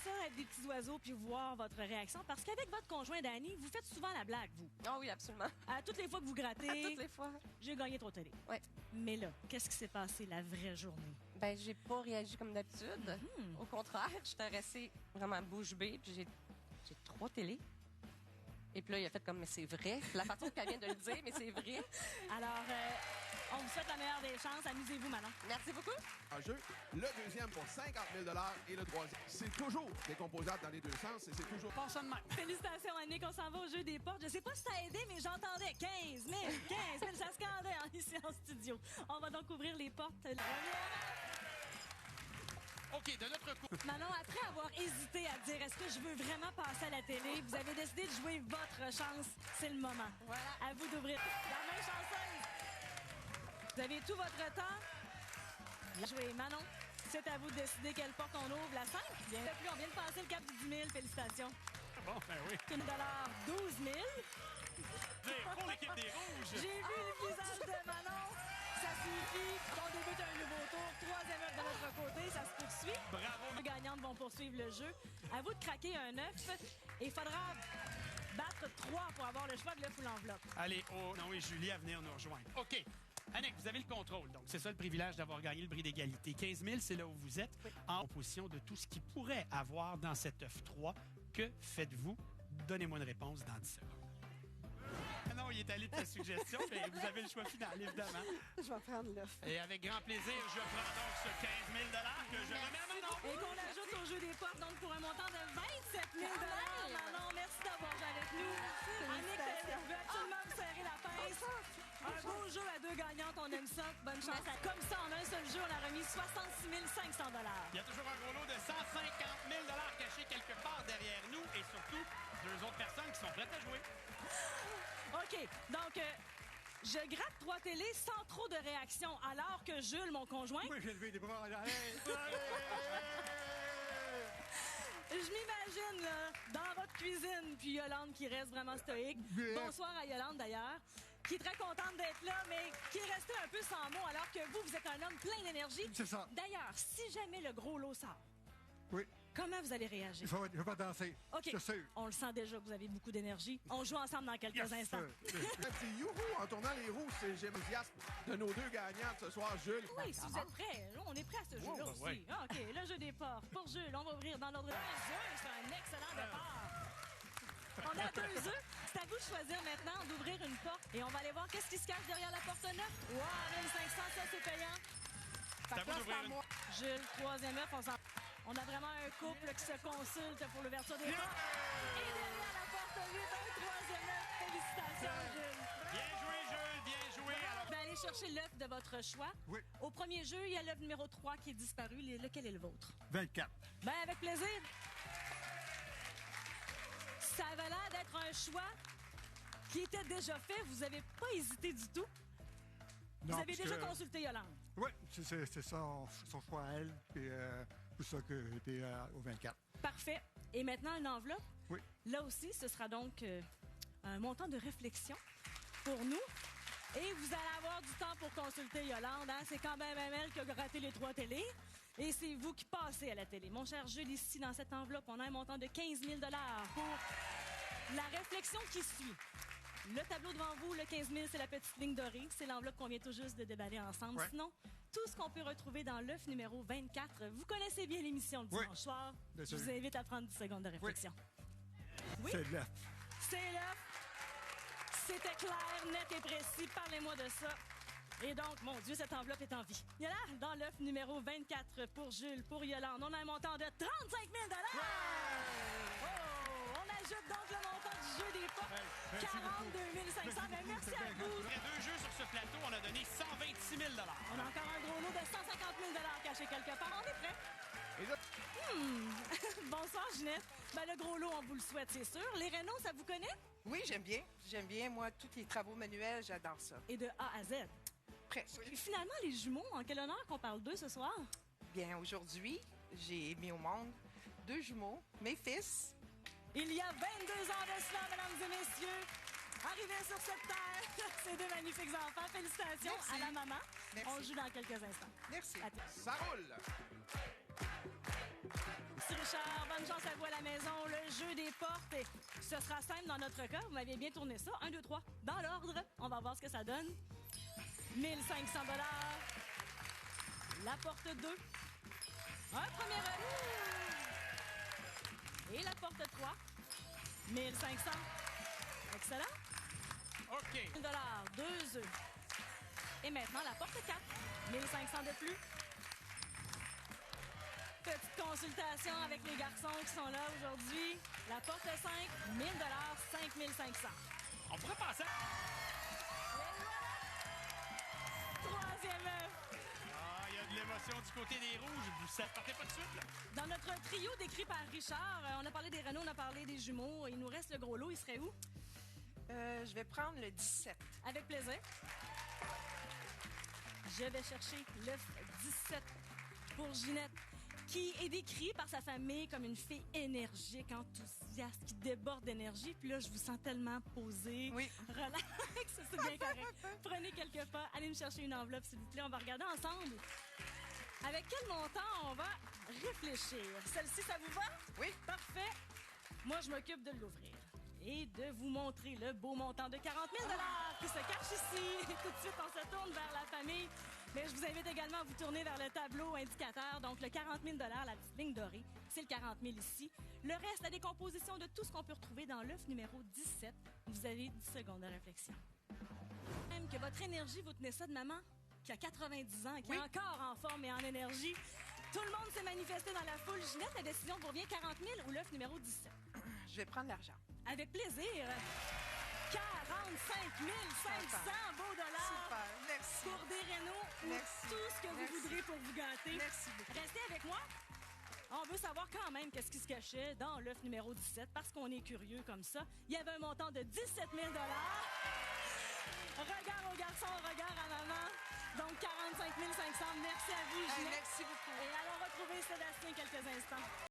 ça, être des petits oiseaux, puis voir votre réaction. Parce qu'avec votre conjoint Danny, vous faites souvent la blague, vous. Ah oui, absolument. À toutes les fois que vous grattez. À toutes les fois. J'ai gagné 3 télé. Ouais. Mais là, qu'est-ce qui s'est passé la vraie journée? Ben, j'ai pas réagi comme d'habitude. Au contraire, j'étais restée vraiment bouche bée, puis j'ai 3 télés. Et puis là, il a fait comme, mais c'est vrai. La façon qu'elle vient de le dire, mais c'est vrai. Alors, on vous souhaite la meilleure des chances. Amusez-vous, Manon. Merci beaucoup. En jeu, le deuxième pour 50 000 et le troisième. C'est toujours décomposable dans les deux sens et c'est toujours... Pas ça de même. Félicitations, Annick. On s'en va au jeu des portes. Je sais pas si ça a aidé, mais j'entendais 15 000, 15 000. Ça scandait ici en studio. On va donc ouvrir les portes. OK, de notre côté. Manon, après avoir hésité à dire est-ce que je veux vraiment passer à la télé, vous avez décidé de jouer votre chance. C'est le moment. Voilà. À vous d'ouvrir. La main chanceuse. Vous avez tout votre temps. Jouez, Manon. C'est à vous de décider quelle porte on ouvre. La 5? Bien plus, on vient de passer le cap du 10 000. Félicitations. Bon, ben oui. $1, 12 000. Pour l'équipe des Rouges. J'ai vu le visage de Manon. Ça suffit. On débute un nouveau tour. Troisième œuf de notre côté. Ça se poursuit. Bravo. Les gagnantes vont poursuivre le jeu. À vous de craquer un œuf. Et il faudra battre 3 pour avoir le choix de l'œuf ou l'enveloppe. Allez, non et Julie à venir nous rejoindre. OK. Annick, vous avez le contrôle. Donc, c'est ça le privilège d'avoir gagné le bris d'égalité. 15 000, c'est là où vous êtes, en opposition de tout ce qui pourrait avoir dans cet œuf 3. Que faites-vous? Donnez-moi une réponse dans 10 secondes. Ah non, il est allé de ta suggestion, mais vous avez le choix final, évidemment. Je vais prendre l'œuf. Et avec grand plaisir, je prends donc ce 15 000 que je remets à Manon. Et qu'on ajoute au jeu des portes, donc pour un montant de 27 000 Manon, merci d'avoir joué avec nous. Annick, vous pouvez absolument vous serrer la pince. Un beau jeu à 2 gagnantes, on aime ça. Bonne chance. Comme ça, en un seul jeu, on a remis 66 500 Il y a toujours un gros lot de 150 000 cachés quelque part derrière nous et surtout 2 autres personnes qui sont prêtes à jouer. OK, donc... je gratte 3 télés sans trop de réaction, alors que Jules, mon conjoint... Moi, j'ai levé les bras. Je m'imagine, là, dans votre cuisine, puis Yolande qui reste vraiment stoïque. Bonsoir à Yolande, d'ailleurs, qui est très contente d'être là, mais qui est restée un peu sans mots, alors que vous êtes un homme plein d'énergie. C'est ça. D'ailleurs, si jamais le gros lot sort, Oui, comment vous allez réagir? je vais danser. OK, Je sais. on le sent déjà que vous avez beaucoup d'énergie. On joue ensemble dans quelques instants. Un petit youhou en tournant les roues, c'est l'enthousiasme de nos 2 gagnantes ce soir, Jules. Oui, si vous êtes prêts, là, on est prêts à ce jeu-là aussi. oui. Ah, OK, le jeu des portes. Pour Jules, on va ouvrir dans l'ordre. C'est un excellent départ. On a 2 œufs. C'est à vous de choisir maintenant d'ouvrir une porte. Et on va aller voir qu'est-ce qui se cache derrière la porte 9. Wow, 1500, ça c'est payant. C'est à vous d'ouvrir une... Jules, 3e œuf, on a vraiment un couple qui se consulte pour l'ouverture des portes. Et derrière la porte 8, un 3e œuf. Félicitations, Jules. Bien joué, Jules, bien joué. Alors, Je vais aller chercher l'œuf de votre choix. Oui. Au premier jeu, il y a l'œuf numéro 3 qui est disparu. Lequel est le vôtre? 24. Ben, avec plaisir. Ça avait l'air d'être un choix qui était déjà fait. Vous n'avez pas hésité du tout. Non, Vous avez parce déjà que- consulté Yolande. Oui, c'est ça, son choix à elle. Puis pour ça que j'étais au 24. Parfait. Et maintenant, une enveloppe. Oui. Là aussi, ce sera donc un montant de réflexion pour nous. Et vous allez avoir du temps pour consulter Yolande. Hein? C'est quand même elle qui a gratté les 3 télés. Et c'est vous qui passez à la télé. Mon cher Jules, ici, dans cette enveloppe, on a un montant de 15 000 pour la réflexion qui suit. Le tableau devant vous, le 15 000, c'est la petite ligne dorée. C'est l'enveloppe qu'on vient tout juste de déballer ensemble. Ouais. Sinon, tout ce qu'on peut retrouver dans l'œuf numéro 24, vous connaissez bien l'émission le dimanche soir. Bien Je sûr. vous invite à prendre 10 secondes de réflexion. Oui. C'est l'œuf. C'est l'œuf. C'était clair, net et précis. Parlez-moi de ça. Et donc, mon Dieu, cette enveloppe est en vie. Il y a là, dans l'œuf numéro 24 pour Jules, pour Yolande, on a un montant de 35 000 Oh! On ajoute donc le montant du jeu des portes. Merci 42 500. Ben, merci à vous. après 2 jeux sur ce plateau, on a donné 126 000 On a encore un gros lot de 150 000 caché quelque part. On est prêts? Et là, Bonsoir, Ginette. Ben, le gros lot, on vous le souhaite, c'est sûr. Les Renault, ça vous connaît? Oui, j'aime bien. J'aime bien, moi, tous les travaux manuels, j'adore ça. Et de A à Z. Presque. Puis finalement, les jumeaux, en quel honneur qu'on parle d'eux ce soir? Bien, aujourd'hui, j'ai mis au monde 2 jumeaux, mes fils. Il y a 22 ans de cela, mesdames et messieurs, arrivés sur cette terre, ces 2 magnifiques enfants. Félicitations Merci. à la maman. Merci. On joue dans quelques instants. Merci. À toi. ça roule. Si Richard. Bonne chance à vous à la maison. Le jeu des portes, ce sera simple dans notre cas. Vous m'aviez bien tourné ça. 1, 2, 3. Dans l'ordre. On va voir ce que ça donne. 1 500 $. La porte 2. Un premier œuf. Et la porte 3. 1 500. Excellent. OK. 1 $, 2 œufs. Et maintenant, la porte 4. 1 500 de plus. Petite consultation avec les garçons qui sont là aujourd'hui. La porte 5, 1 000 $, 5 500. On pourrait passer à... Troisième œuf. Ah, il y a de l'émotion du côté des rouges. Vous ne partez pas de suite, là? Dans notre trio décrit par Richard, on a parlé des Renault, on a parlé des jumeaux. Il nous reste le gros lot. Il serait où? Je vais prendre le 17. Avec plaisir. Je vais chercher l'œuf 17 pour Ginette, qui est décrit par sa famille comme une fille énergique, enthousiaste, qui déborde d'énergie. Puis là, je vous sens tellement posée. Oui. Relax, c'est bien correct. Prenez quelques pas, allez me chercher une enveloppe, s'il vous plaît. On va regarder ensemble. Avec quel montant on va réfléchir? Celle-ci, ça vous va? Oui. Parfait. Moi, je m'occupe de l'ouvrir et de vous montrer le beau montant de 40 000 $ qui se cache ici. Tout de suite, on se tourne vers la famille. Mais je vous invite également à vous tourner vers le tableau indicateur. Donc, le 40 000 $, la petite ligne dorée, c'est le 40 000 ici. Le reste, la décomposition de tout ce qu'on peut retrouver dans l'œuf numéro 17. Vous avez 10 secondes de réflexion. Même que votre énergie, vous tenez ça de maman, qui a 90 ans, qui est encore en forme et en énergie. Tout le monde s'est manifesté dans la foule. Ginette, la décision vous revient 40 000 ou l'œuf numéro 17? Je vais prendre l'argent. Avec plaisir. 45 500 beaux dollars. Super. Merci. Pour des Renault ou Merci. tout ce que vous Merci. voudrez pour vous gâter. Merci beaucoup. Restez avec moi. On veut savoir quand même qu'est-ce qui se cachait dans l'œuf numéro 17 parce qu'on est curieux comme ça. Il y avait un montant de 17 000 $. Regard au garçon, regard à maman. Donc 45 500. Merci à vous, Ginette. Merci beaucoup. Et allons retrouver Sébastien quelques instants.